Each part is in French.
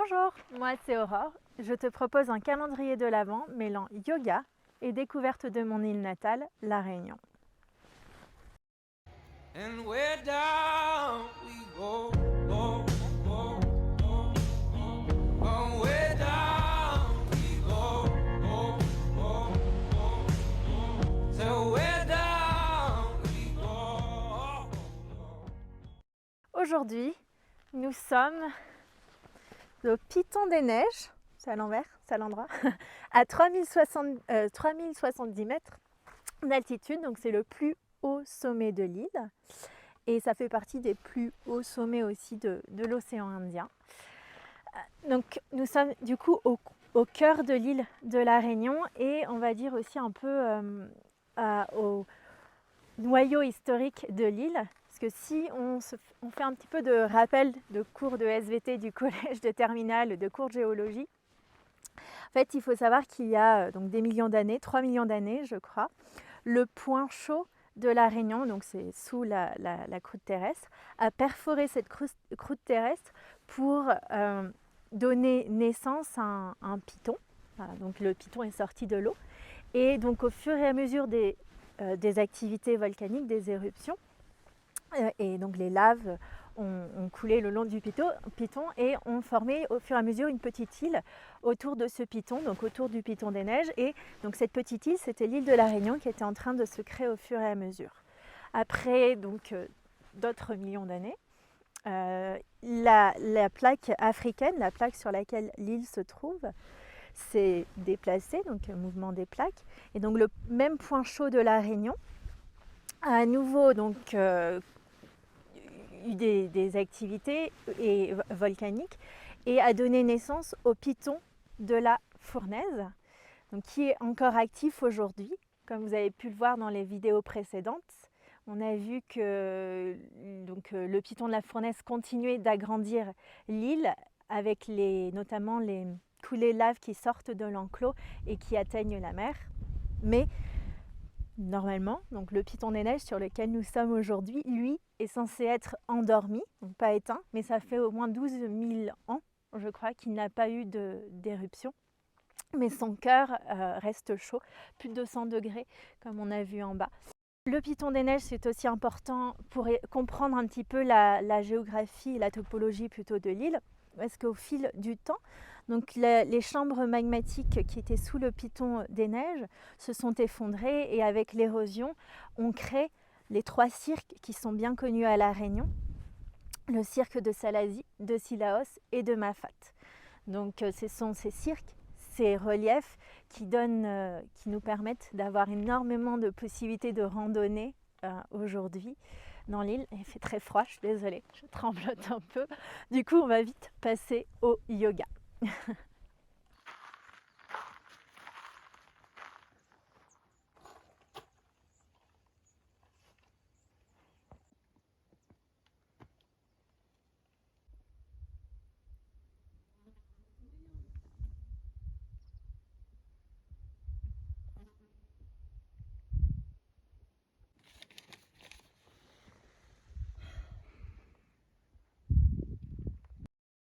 Bonjour, moi c'est Aurore. Je te propose un calendrier de l'Avent mêlant yoga et découverte de mon île natale, La Réunion. And where down we go, go, go, go, go. Way down we go, go, go, go, go. So where down we go. Aujourd'hui, nous sommes au Piton des Neiges, c'est à l'envers, c'est à l'endroit, à 3070 mètres d'altitude, donc c'est le plus haut sommet de l'île. Et ça fait partie des plus hauts sommets aussi de l'océan Indien. Donc nous sommes du coup au cœur de l'île de La Réunion et on va dire aussi un peu au noyau historique de l'île. Parce que si on fait un petit peu de rappel de cours de SVT du collège de terminale, de cours de géologie, en fait il faut savoir qu'il y a donc des millions d'années, 3 millions d'années je crois, le point chaud de La Réunion, donc c'est sous la croûte terrestre, a perforé cette croûte terrestre pour donner naissance à un piton. Voilà, donc le piton est sorti de l'eau. Et donc au fur et à mesure des activités volcaniques, des éruptions, et donc les laves ont coulé le long du piton et ont formé au fur et à mesure une petite île autour de ce piton, donc autour du piton des neiges. Et donc cette petite île, c'était l'île de La Réunion qui était en train de se créer au fur et à mesure. Après donc d'autres millions d'années, la plaque africaine, la plaque sur laquelle l'île se trouve, s'est déplacée, donc mouvement des plaques. Et donc le même point chaud de La Réunion a à nouveau donc eu des activités volcaniques et a donné naissance au piton de la Fournaise, donc qui est encore actif aujourd'hui. Comme vous avez pu le voir dans les vidéos précédentes, on a vu que donc, le piton de la Fournaise continuait d'agrandir l'île avec notamment les coulées de lave qui sortent de l'enclos et qui atteignent la mer. Mais normalement, donc le piton des neiges sur lequel nous sommes aujourd'hui, lui, est censé être endormi, donc pas éteint, mais ça fait au moins 12 000 ans, je crois, qu'il n'a pas eu d'éruption. Mais son cœur reste chaud, plus de 200 degrés, comme on a vu en bas. Le piton des neiges, c'est aussi important pour comprendre un petit peu la géographie et la topologie plutôt de l'île, parce qu'au fil du temps, donc les chambres magmatiques qui étaient sous le piton des neiges se sont effondrées et avec l'érosion, on crée les 3 cirques qui sont bien connus à La Réunion, le cirque de Salazie, de Sillaos et de Mafat. Donc ce sont ces cirques, ces reliefs qui nous permettent d'avoir énormément de possibilités de randonnée aujourd'hui dans l'île. Il fait très froid, je suis désolée, je tremblote un peu. Du coup, on va vite passer au yoga.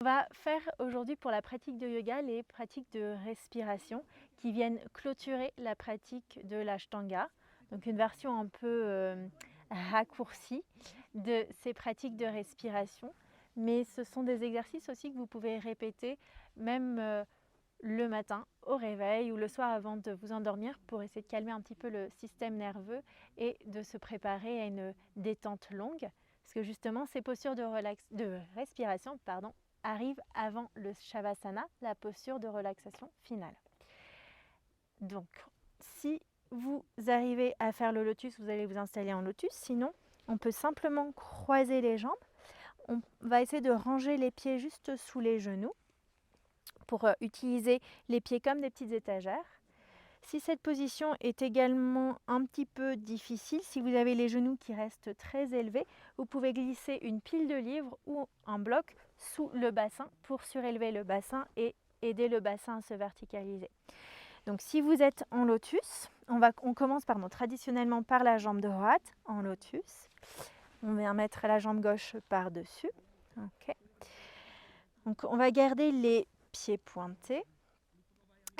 On va faire aujourd'hui pour la pratique de yoga les pratiques de respiration qui viennent clôturer la pratique de l'Ashtanga, donc une version un peu raccourcie de ces pratiques de respiration. Mais ce sont des exercices aussi que vous pouvez répéter même le matin au réveil ou le soir avant de vous endormir pour essayer de calmer un petit peu le système nerveux et de se préparer à une détente longue. Parce que justement, ces postures de respiration arrive avant le Shavasana, la posture de relaxation finale. Donc, si vous arrivez à faire le lotus, vous allez vous installer en lotus. Sinon, on peut simplement croiser les jambes. On va essayer de ranger les pieds juste sous les genoux pour utiliser les pieds comme des petites étagères. Si cette position est également un petit peu difficile, si vous avez les genoux qui restent très élevés, vous pouvez glisser une pile de livres ou un bloc sous le bassin pour surélever le bassin et aider le bassin à se verticaliser. Donc si vous êtes en lotus, on commence traditionnellement par la jambe droite en lotus. On vient mettre la jambe gauche par-dessus. Okay. Donc on va garder les pieds pointés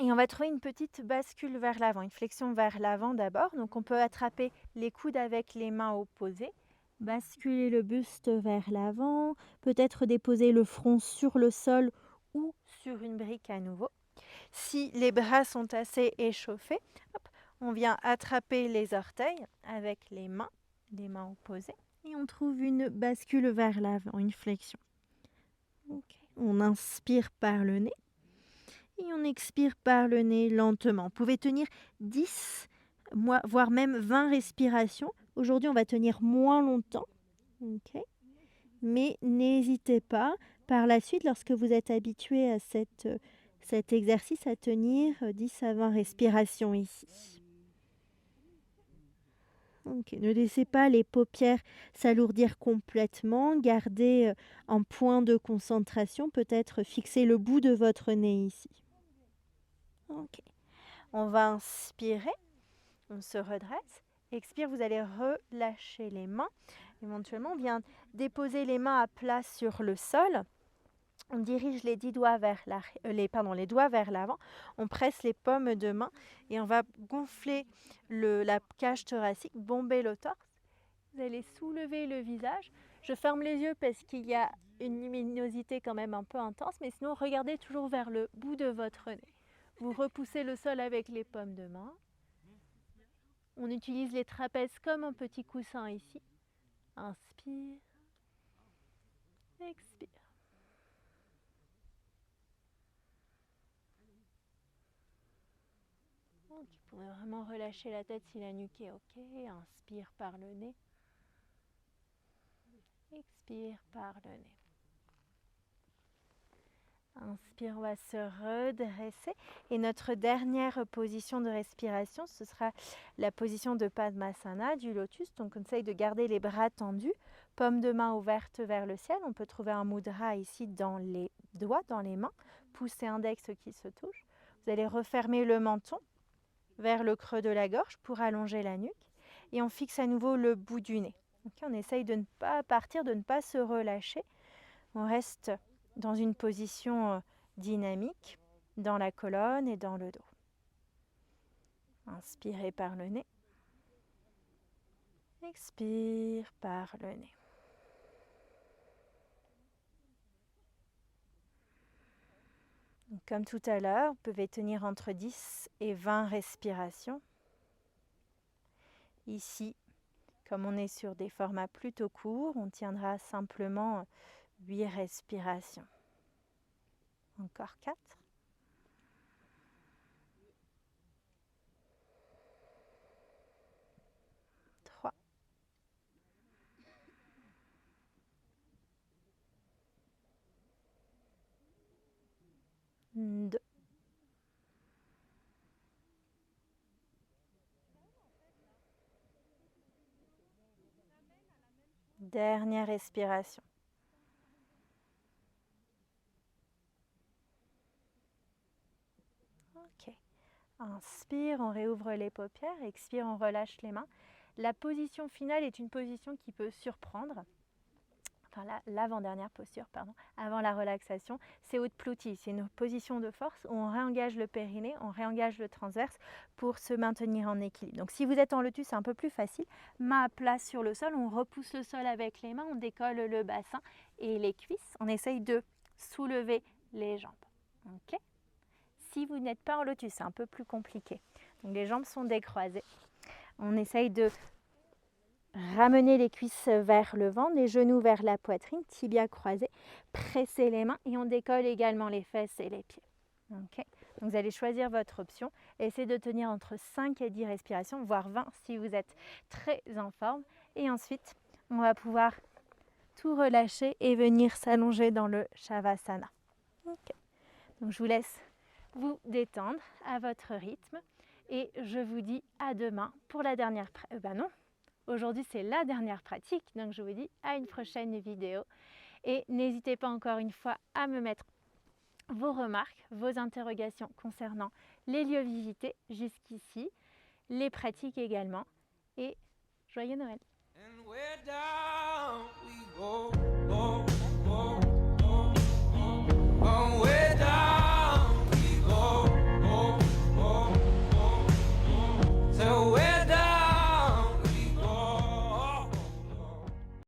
et on va trouver une petite bascule vers l'avant, une flexion vers l'avant d'abord. Donc on peut attraper les coudes avec les mains opposées, basculer le buste vers l'avant, peut-être déposer le front sur le sol ou sur une brique à nouveau. Si les bras sont assez échauffés, hop, on vient attraper les orteils avec les mains opposées et on trouve une bascule vers l'avant, une flexion. Okay. On inspire par le nez et on expire par le nez lentement. Vous pouvez tenir 10, voire même 20 respirations. Aujourd'hui, on va tenir moins longtemps. Okay. Mais n'hésitez pas, par la suite, lorsque vous êtes habitué à cet exercice, à tenir 10 à 20 respirations ici. Okay. Ne laissez pas les paupières s'alourdir complètement. Gardez un point de concentration. Peut-être fixer le bout de votre nez ici. Okay. On va inspirer. On se redresse. Expire, vous allez relâcher les mains. Éventuellement, on vient déposer les mains à plat sur le sol. On dirige les doigts vers les doigts vers l'avant. On presse les paumes de main et on va gonfler la cage thoracique, bomber le torse. Vous allez soulever le visage. Je ferme les yeux parce qu'il y a une luminosité quand même un peu intense, mais sinon regardez toujours vers le bout de votre nez. Vous repoussez le sol avec les paumes de main. On utilise les trapèzes comme un petit coussin ici. Inspire, expire. Donc, vous pouvez vraiment relâcher la tête si la nuque est OK. Inspire par le nez. Expire par le nez. Inspire, on va se redresser. Et notre dernière position de respiration, ce sera la position de Padmasana, du lotus. Donc on essaye de garder les bras tendus, paumes de main ouvertes vers le ciel. On peut trouver un mudra ici dans les doigts, dans les mains, pouce et index qui se touchent. Vous allez refermer le menton vers le creux de la gorge pour allonger la nuque. Et on fixe à nouveau le bout du nez. Okay, on essaye de ne pas partir, de ne pas se relâcher. On reste dans une position dynamique dans la colonne et dans le dos. Inspirez par le nez. Expire par le nez. Donc, comme tout à l'heure, vous pouvez tenir entre 10 et 20 respirations. Ici, comme on est sur des formats plutôt courts, on tiendra simplement 8 respirations. Encore 4. 3. 2. Dernière respiration. Ok. Inspire, on réouvre les paupières. Expire, on relâche les mains. La position finale est une position qui peut surprendre. Enfin, l'avant-dernière posture, avant la relaxation, c'est Utplati. C'est une position de force où on réengage le périnée, on réengage le transverse pour se maintenir en équilibre. Donc si vous êtes en lotus, c'est un peu plus facile. Main à plat sur le sol, on repousse le sol avec les mains, on décolle le bassin et les cuisses. On essaye de soulever les jambes. Okay. Si vous n'êtes pas en lotus, c'est un peu plus compliqué. Donc les jambes sont décroisées. On essaye de ramener les cuisses vers le ventre, les genoux vers la poitrine, tibia croisé, pressez les mains et on décolle également les fesses et les pieds. Okay. Donc vous allez choisir votre option. Essayez de tenir entre 5 et 10 respirations, voire 20 si vous êtes très en forme. Et ensuite, on va pouvoir tout relâcher et venir s'allonger dans le Shavasana. Okay. Donc je vous laisse vous détendre à votre rythme et je vous dis à demain pour la dernière... Aujourd'hui, c'est la dernière pratique, donc je vous dis à une prochaine vidéo. Et n'hésitez pas encore une fois à me mettre vos remarques, vos interrogations concernant les lieux visités jusqu'ici, les pratiques également. Et joyeux Noël! And where down we go, go.